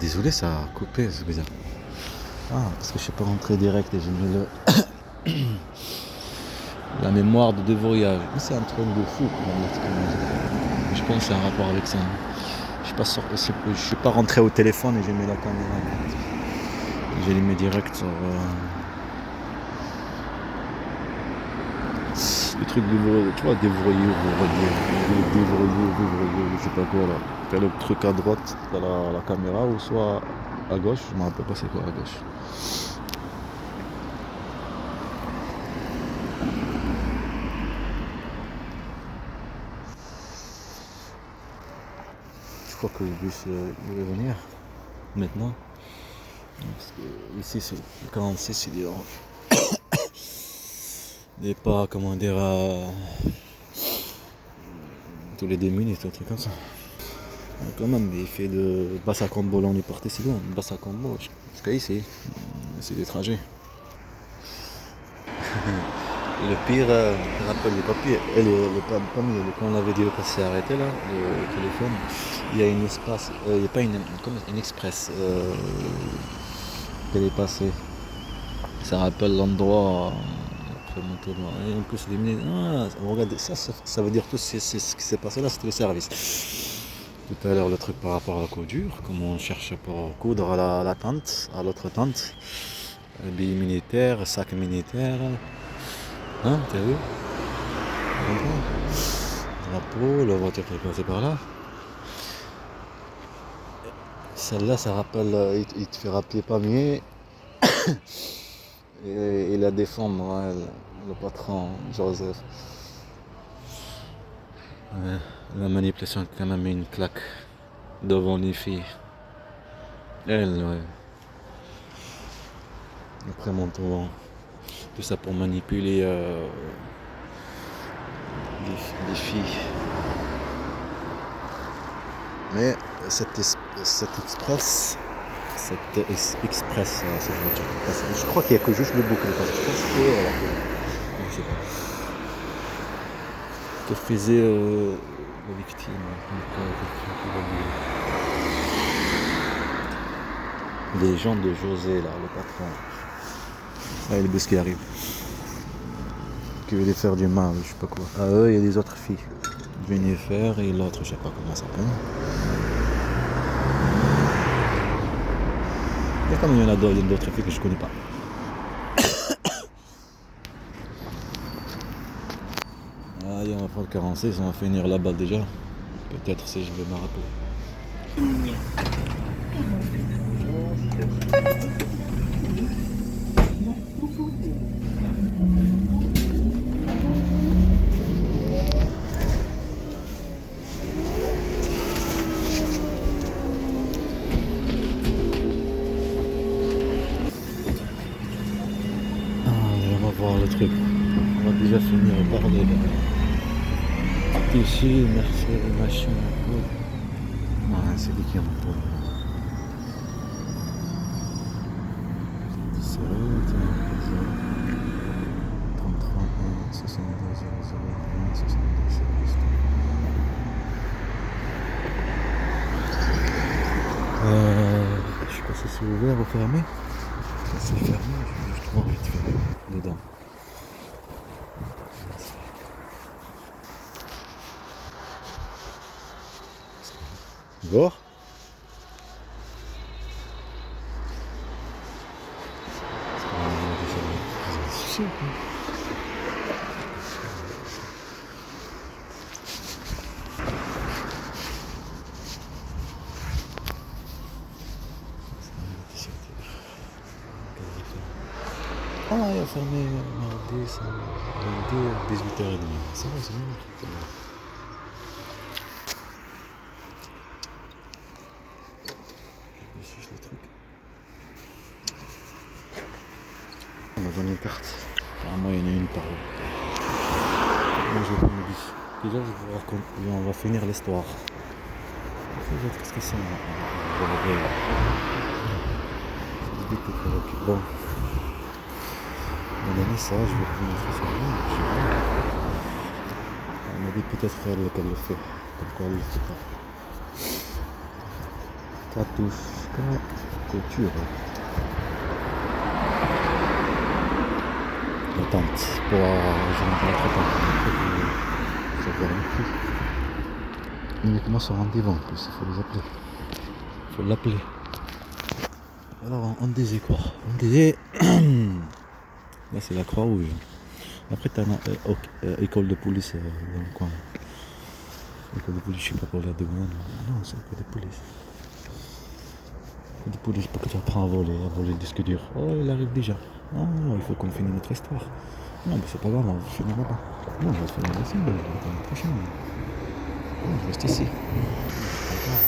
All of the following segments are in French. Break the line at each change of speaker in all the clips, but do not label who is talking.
Désolé, ça a coupé, c'est bizarre. Ah, parce que je suis pas rentré direct et j'ai mis la mémoire de déverrouillage. Mais c'est un truc de fou. Je pense que c'est un rapport avec ça. Je suis pas je suis pas rentré au téléphone et j'ai mis la caméra. J'ai mis direct sur le truc de, tu vois, déverrouiller, je sais pas quoi là. T'as le truc à droite, t'as la caméra, ou soit à gauche, je me rappelle pas c'est quoi à gauche. Je crois que le bus il va venir maintenant. Parce que ici c'est le 46, il est pas, comment dire, tous les 2 minutes, un truc comme ça. Quand même, il fait de Basse-à-Combo, là on est parti si loin, Basse-à-Combo jusqu'à ici, c'est des trajets. Et le pire, je rappelle les papiers, pas mieux, quand on avait dit que c'est arrêté là, le téléphone, il y a une espace, il n'y a pas une express qu'elle est passée. Ça rappelle l'endroit après mon tournoi. Et en plus les minutes, regardez, ça veut dire tout c'est ce qui s'est passé là, c'était le service. Tout à l'heure le truc par rapport à la coudure, comme on cherche pour coudre à la tente, à l'autre tente, billes militaires, sac militaire. Hein, t'as vu? Drapeau, la voiture qui est passée par là. Celle-là, ça rappelle, il te fait rappeler Pamiers et la défendre, hein, le patron Joseph. Ouais, la manipulation quand même mis une claque devant les filles. Elle, ouais. Après mon tour, tout ça pour manipuler les filles. Mais cette express, cette voiture, je crois qu'il n'y a que juste le boucle. Je pense je sais pas. Que faisait la victime. Les gens de José, là, le patron. Ah, le bus qui arrive. Qui veut les faire du mal, je sais pas quoi. À eux, il y a des autres filles. Jennifer et l'autre, je sais pas comment ça s'appelle. Et comme il y en a d'autres filles que je connais pas. Allez, on va prendre 46, on va finir là-bas déjà. Peut-être si je vais me rappeler. Allez, on va voir le truc. On va déjà finir par parler. Ici, merci, machin. Ouais, c'est lui qui est en tour. C'est vrai, 33 1 62 00 1 62 je sais pas si c'est ouvert ou fermé. Si c'est fermé, je vais juste voir vite fait dedans. Voir. Ah, il a fermé mardi, lundi, 18h30. Ça va, c'est bien. Je cherche le truc. On m'a donné une carte. Apparemment, il y en a une par là. Moi, je vais prendre le bus. Déjà, je vais voir on va finir l'histoire. Qu'est-ce que c'est? Bon. On a mis ça, je vais prendre ça sur lui. On m'a dit peut-être qu'elle le fait. Comme quoi elle le fait pas. Katushka couture. L'attente pour rejoindre la trappe. Ça va un prix. Uniquement sur rendez-vous en plus, il faut les appeler. Il faut l'appeler. Alors on disait quoi? On disait. Là c'est la Croix-Rouge. Après t'as une école de police dans le coin. École de police, je sais pas pour la douane. Non, c'est école de police. École de police, pas que tu apprends à voler le disque dur. Oh, il arrive déjà. Oh, il faut qu'on finisse notre histoire. Non, mais c'est pas grave, on va finir là-bas. Non, je vais finir ici, mais je vais attendre le prochain. Non, je reste ici. C'est pas grave.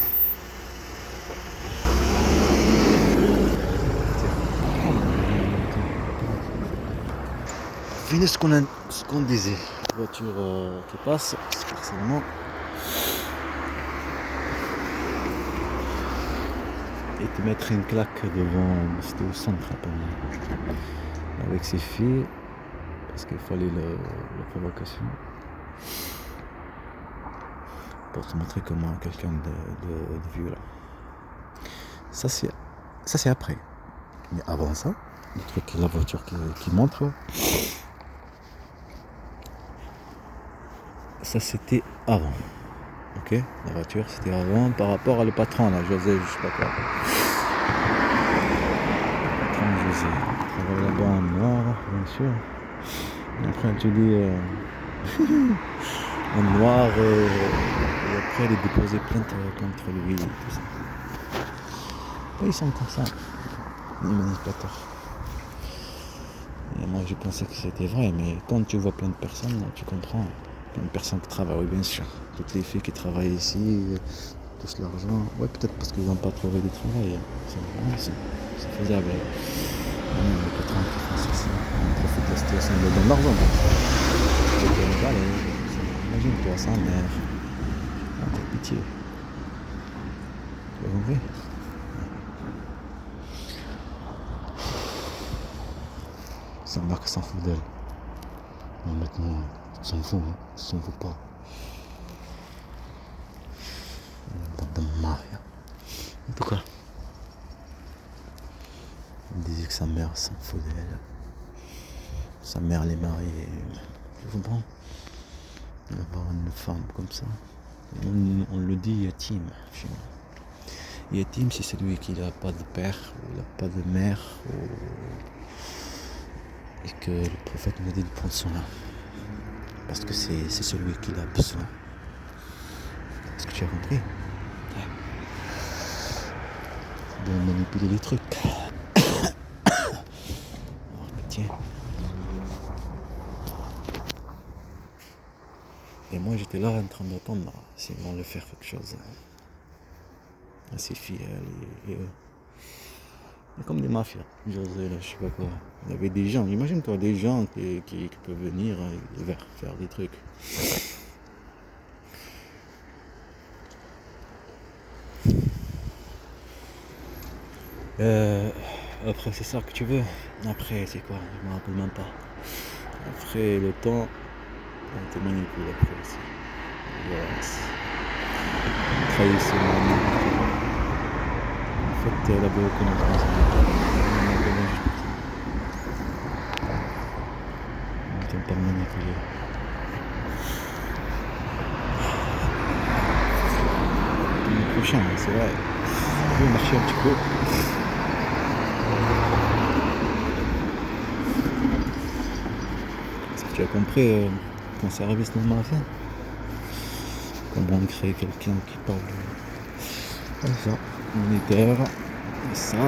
Finis ce qu'on disait. La voiture qui passe, personnellement. Et te mettre une claque devant, c'était au centre apparemment, avec ses filles, parce qu'il fallait la provocation, pour te montrer comment quelqu'un de violent. Ça c'est après. Mais avant ça, le truc, la voiture qui montre, ça c'était avant. Ok, la voiture c'était avant par rapport à le patron là, José, je sais pas quoi. Patron José, il travaille là-bas en noir, bien sûr. Et après tu dis en noir et après il est déposé plainte contre lui et tout ça. Oui, ils sont comme ça, les manipulateurs. Et moi je pensais que c'était vrai, mais quand tu vois plein de personnes, tu comprends. Plein de personnes qui travaillent, oui bien sûr. Toutes les filles qui travaillent ici, tous l'argent. Ouais, peut-être parce qu'ils n'ont pas trouvé de travail. C'est faisable. Les patrons qui font ça, on profite de la situation, ils donnent l'argent. Imagine-toi, sa mère. Ah, t'as pitié. Tu as compris? Sa mère qui s'en fout d'elle. Non, maintenant, ils s'en foutent, hein. Ils s'en foutent pas. Bande de mafia. En tout cas, il disait que sa mère s'en fout d'elle. Sa mère l'est mariée. Tu comprends? Avoir une femme comme ça. On le dit yatim chez nous. Yatim, c'est celui qui n'a pas de père, ou n'a pas de mère, et que le prophète nous dit de prendre soin. Parce que c'est celui qui a besoin. Est-ce que tu as compris? De manipuler les trucs. Alors, tiens. Et moi j'étais là en train d'attendre s'ils vont le faire quelque chose à ses filles et eux. Comme des mafias, José, là, je sais pas quoi. Il y avait des gens, imagine-toi des gens qui peuvent venir faire des trucs. Après c'est ça que tu veux. Après c'est quoi? Je me rappelle même pas. Après le temps, on te manipule après aussi. Violence. Trahison. En fait, la beaucoup on t'aime pas manipuler. Le prochain, c'est vrai. Je vais marcher un petit peu. Est-ce que tu as compris ton service normal? Comment créer quelqu'un qui parle comme ça, militaire, sac,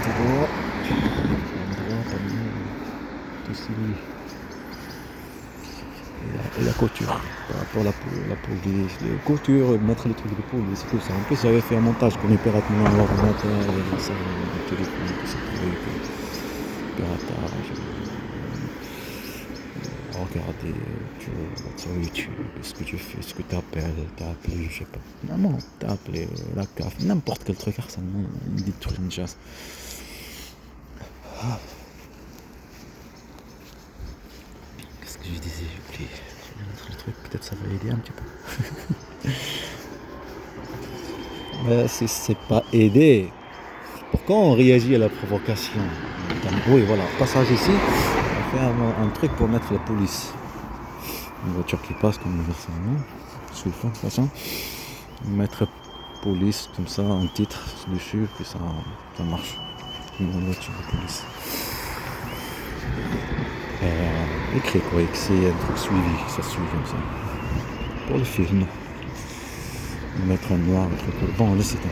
droit, tout celui. Et la couture, par rapport à la police, les coutures, mettre les trucs de police, tout ça. En plus, j'avais fait un montage pour les pirates, maintenant l'ordinateur, le téléphone, tout ça, piratage. Regarder sur YouTube ce que tu fais, ce que t'as appelé, je sais pas. Non, t'as appelé la CAF, n'importe quel truc, ça me dit de trucs une chasse. Qu'est-ce que je disais? J'ai oublié. Je vais mettre le truc, peut-être ça va aider un petit peu. C'est pas aider. Pourquoi on réagit à la provocation? Oui, voilà, passage ici, on fait un truc pour mettre la police. Une voiture qui passe comme universellement, sous le fond de toute façon. Mettre police comme ça, un titre dessus, puis ça marche. Une voiture de police. Écrit quoi, c'est un truc suivi, ça suit comme ça. Pour le film. Mettre un noir, un truc. Bon, là c'est un.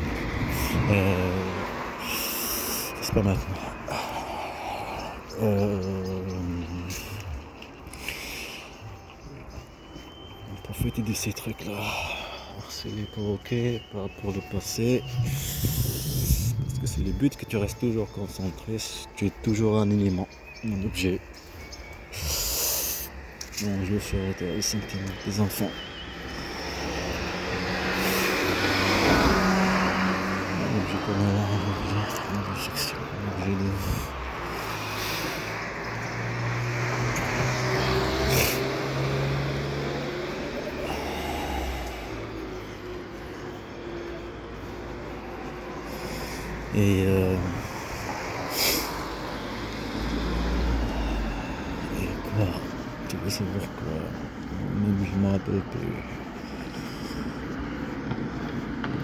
C'est pas maintenant. Profiter de ces trucs là. Harceler, provoquer, pas pour le passé. Parce que c'est le but que tu restes toujours concentré. Tu es toujours un élément, un objet. On joue sur les sentiments des enfants. Un objet comme un objet sexuel, un objet de. Et quoi? Tu veux savoir quoi? Même je me rappelle plus.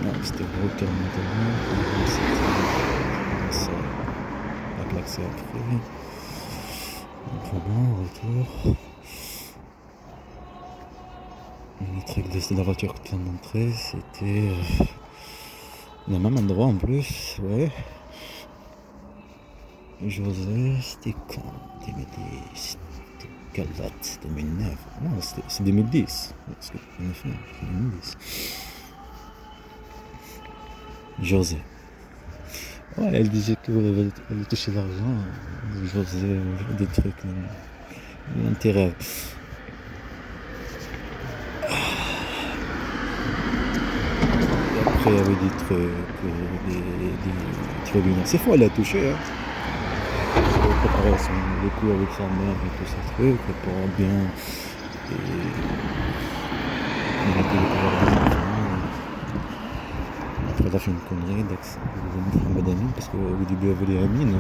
Non, c'était Broker maintenant. C'était ça. La claque c'est après. Bon, retour. Le truc de la voiture qui vient d'entrer, c'était le même endroit en plus, ouais. José, c'était quand? 2010. Quelle date? 2009. Non, c'est 2010. Parce que 2010. José. Ouais, elle disait qu'elle touchait l'argent. José, des trucs d'intérêt. Après, il y avait des trucs, des tribunaux. C'est faux, elle a touché, hein. Elle préparait le coup avec sa mère et tout ces trucs, pour bien. Il a payé pour les enfants. Après, elle a fait une connerie Mohamed Amin, parce qu'au début, elle voulait Amine.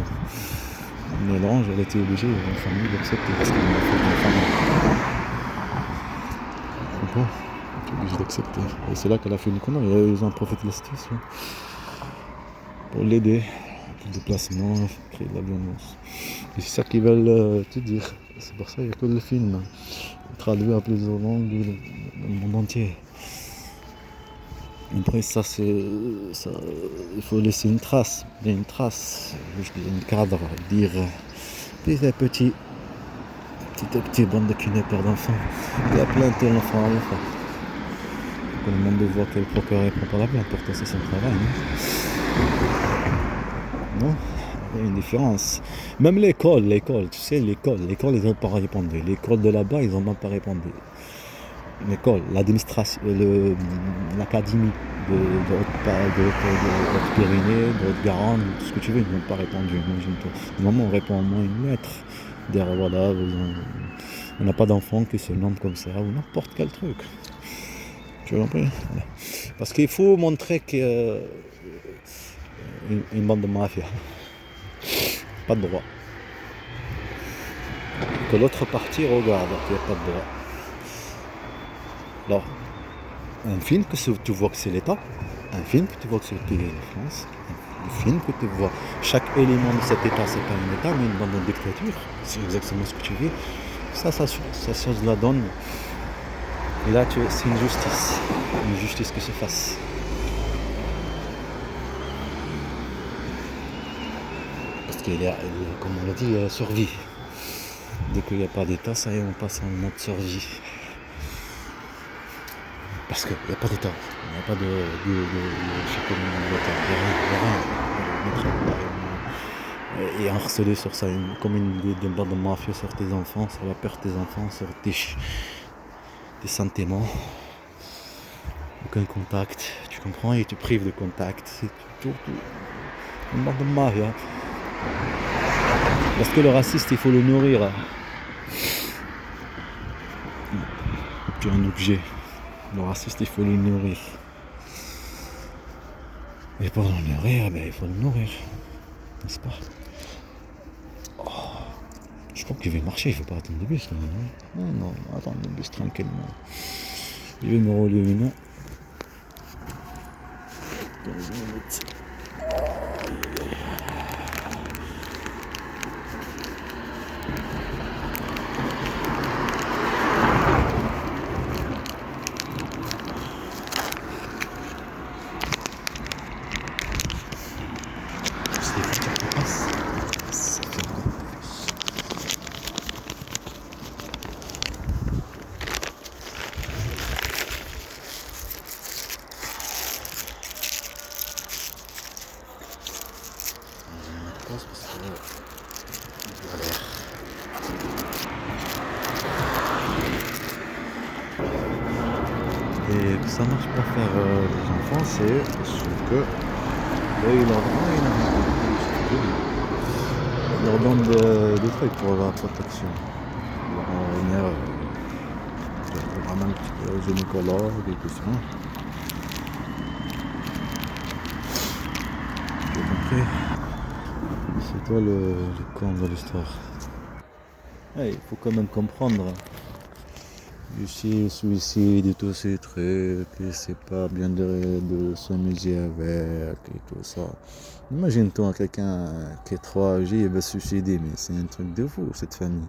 Mélange, elle était obligée, la famille, d'accepter, parce qu'elle a fait une famille. Bon, elle était obligée d'accepter. Et c'est là qu'elle a fait une connerie. Ils ont profité de la situation pour l'aider. Le déplacement, créer de la violence. Et c'est ça qu'ils veulent te dire. C'est pour ça qu'il n'y a que le film. Traduit à plusieurs langues dans le monde entier. Après ça, il faut laisser une trace, bien une trace, juste un cadre, dire petit à petit, bande de kidnappeurs d'enfants. La plainte et l'enfant à l'enfant. Que le monde voit que le procureur répond pas la plainte, pourtant c'est son travail. Non, il y a une différence. Même l'école, tu sais, l'école, ils n'ont pas répondu. L'école de là-bas, ils n'ont pas répondu. L'école, l'administration, l'académie de Haute-Pyrénées, de Haute-Garonne, tout ce que tu veux, ils n'ont pas répondu. Imagine-toi. Normalement, on répond au moins une lettre. Dire voilà, on n'a pas d'enfant qui se nomme comme ça, ou n'importe quel truc. Tu vois, voilà. Parce qu'il faut montrer que une bande de mafia. Pas de droit. Que l'autre partie regarde qu'il n'y a pas de droit. Alors, un film que tu vois que c'est l'État, un film que tu vois que c'est le pays de France, un film que tu vois chaque élément de cet État, c'est pas un État, mais une bande de dictature, c'est exactement ce que tu veux. Ça change la donne. Et là, c'est une justice qui se fasse. Parce qu'il y a, comme on l'a dit, il y a la survie. Dès qu'il n'y a pas d'État, ça y est, on passe en mode survie. Parce qu'il n'y a pas d'État, il n'y a pas de il n'y a rien. Et harceler sur ça, comme une bande de mafieux sur tes enfants, sur la peur de tes enfants, sur tes sentiments. Aucun contact, tu comprends, et tu prives de contact. C'est tout. Une bande de mafieux. Parce que le raciste, il faut le nourrir. Tu es un objet. Le raciste, il faut le nourrir. Et pour le nourrir, il faut le nourrir, n'est-ce pas? Je crois qu'il va marcher, il ne faut pas attendre le bus. Non, non, attendre le bus tranquillement. Je vais me relever, non. 15 minutes. C'est des voitures qui passent. Ça fait beaucoup plus. Je pense parce que là, il a l'air. Et que ça marche pas faire des enfants, c'est parce que là, il leur donne des trucs pour la protection. On est vraiment un petit peu gynécologue et tout ça. J'ai compris. C'est toi le con de l'histoire. Il faut quand même comprendre. Ici, suicide et tous ces trucs, et c'est pas bien de s'amuser avec et tout ça. Imagine-toi quelqu'un qui est trop âgé et va se suicider, mais c'est un truc de fou cette famille.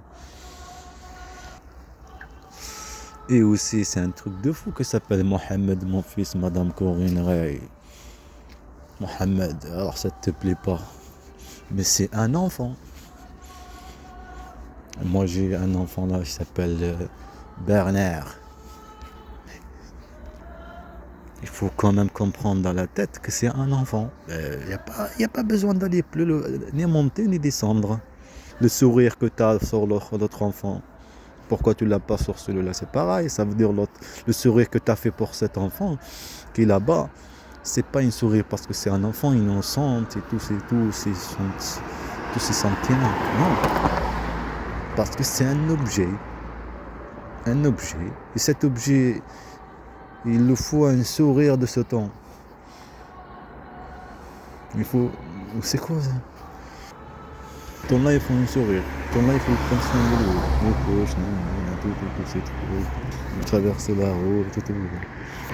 Et aussi, c'est un truc de fou qui s'appelle Mohamed, mon fils, Madame Corinne Ray. Mohamed, alors ça te plaît pas, mais c'est un enfant. Moi j'ai un enfant là qui s'appelle Bernard. Il faut quand même comprendre dans la tête que c'est un enfant. Y a pas besoin d'aller plus ni monter ni descendre. Le sourire que tu as sur l'autre enfant, pourquoi tu l'as pas sur celui-là? C'est pareil, ça veut dire le sourire que tu as fait pour cet enfant qui est là-bas, c'est pas un sourire parce que c'est un enfant innocent et tous ces sentiments. Non, parce que c'est un objet. Et cet objet, il lui faut un sourire de ce temps. Il faut... C'est quoi ça? Ton là, il faut un sourire. Ton là, il faut prendre soin de lui. Les poches, tout ces trucs. Traverser la route, tout.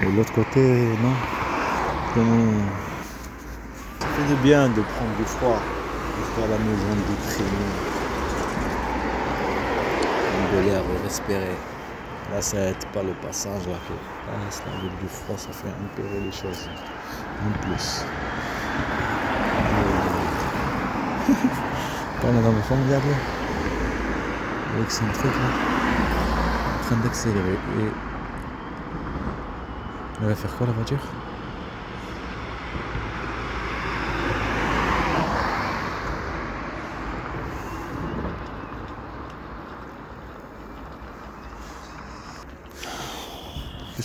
Et de l'autre côté, non. Comment... Ça fait du bien de prendre du froid. De faire la maison du traîneau. De l'air respirer. Là, ça aide pas le passage. Là, avec du froid, ça fait empirer les choses. En plus. Quand on est dans le fond, regardez. Avec son truc là. En train d'accélérer. Et... elle va faire quoi la voiture?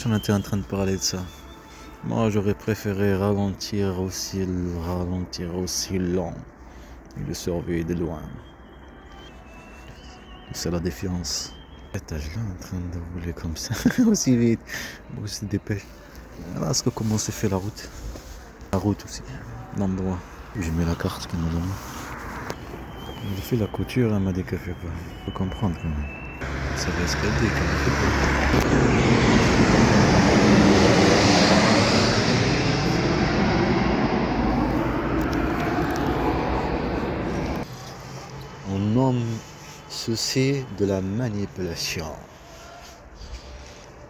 On était en train de parler de ça. Moi, j'aurais préféré ralentir aussi lent et le surveiller de loin. C'est la défiance. Cet âge-là, en train de rouler comme ça, aussi vite, aussi dépêche. Là, est-ce que comment se fait la route? La route aussi, l'endroit. Je mets la carte qu'il m'a donnée. J'ai fait la couture, elle m'a dit qu'elle fait pas. Faut comprendre quand même. Ça va se calder quand elle fait pas. On nomme ceci de la manipulation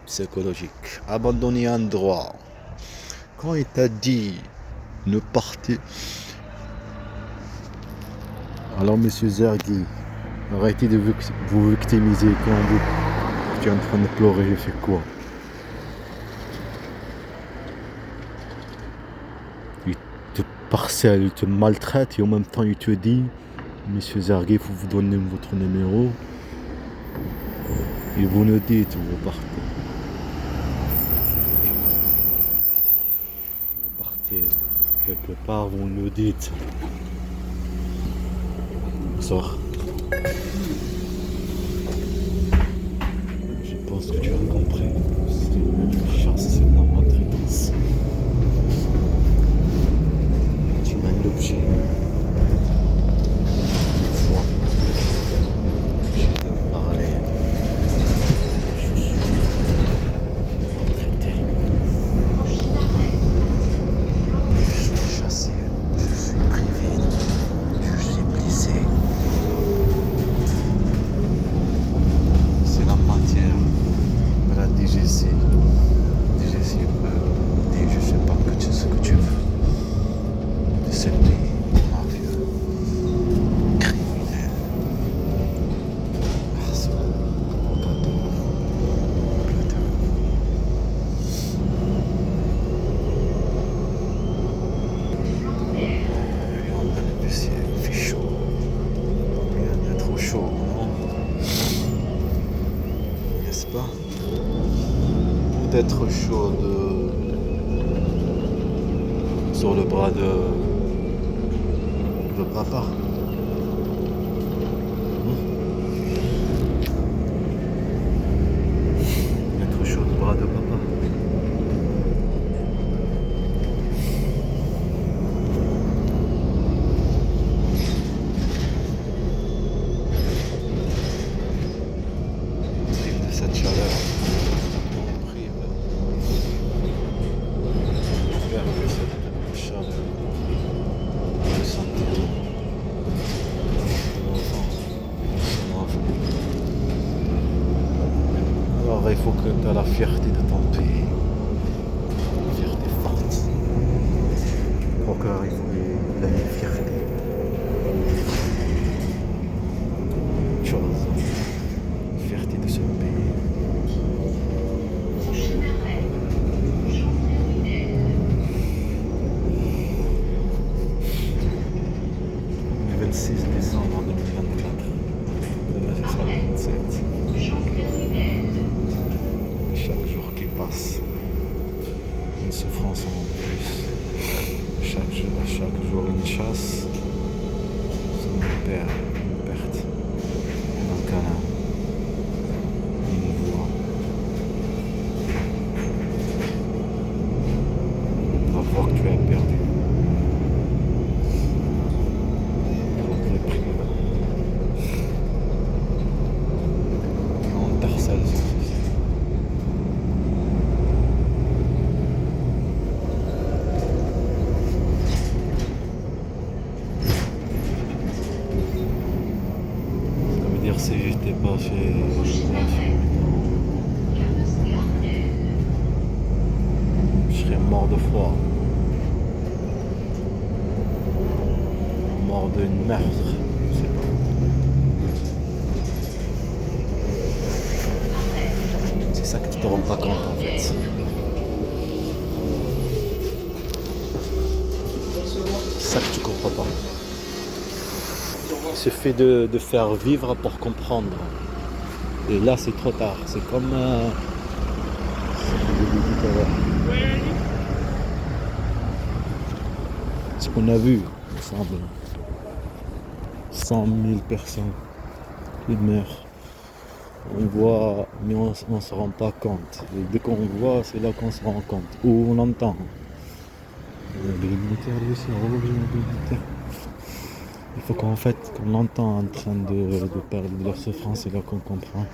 psychologique. Abandonner un droit. Quand il t'a dit ne partez. Alors monsieur Zergui, arrêtez de vous victimiser quand vous êtes en train de pleurer, j'ai fait quoi? Il te harcèle, il te maltraite et en même temps il te dit monsieur Zergui, il faut vous donner votre numéro. Et vous nous dites, vous partez. Vous partez quelque part, vous nous dites. Bonsoir. Je pense que tu as compris. C'est une chasse, c'est de la maltraitance. c'est le pays mafieux, criminel, harceleur, comploteur. Il fait chaud. Il y a trop chaud, non? N'est-ce pas? Peut-être chaud sur le bras de papa. Être chaud le bras de papa. Prive de cette chaleur. Prive. J'espère que cette chaleur va le sentir. Mon enfant. Alors il faut que tu aies la fierté de ton pays. Une fierté forte. Mon cœur, il a une fierté. Une chose. Une fierté de ce pays. Le 26 décembre 2024. Demain, ce sera le 27. Chaque jour qui passe, une souffrance en plus. Chaque jour une chasse, c'est une perte, un câlin, une voix. La voix que tu as perdue. Pour le prix. On t'harcèle. Si j'étais pas chez je serais mort de froid, mort d'une meurtre, je sais pas. C'est ça que tu te rends pas compte en fait. C'est ça que tu comprends pas. Il suffit de faire vivre pour comprendre. Et là, c'est trop tard. C'est comme ce qu'on a vu ensemble. 100 000 personnes qui meurent. On voit, mais on ne se rend pas compte. Et dès qu'on voit, c'est là qu'on se rend compte. Ou on entend. Il faut qu'en fait, qu'on l'entend en train de parler de leur souffrance, c'est là qu'on comprend.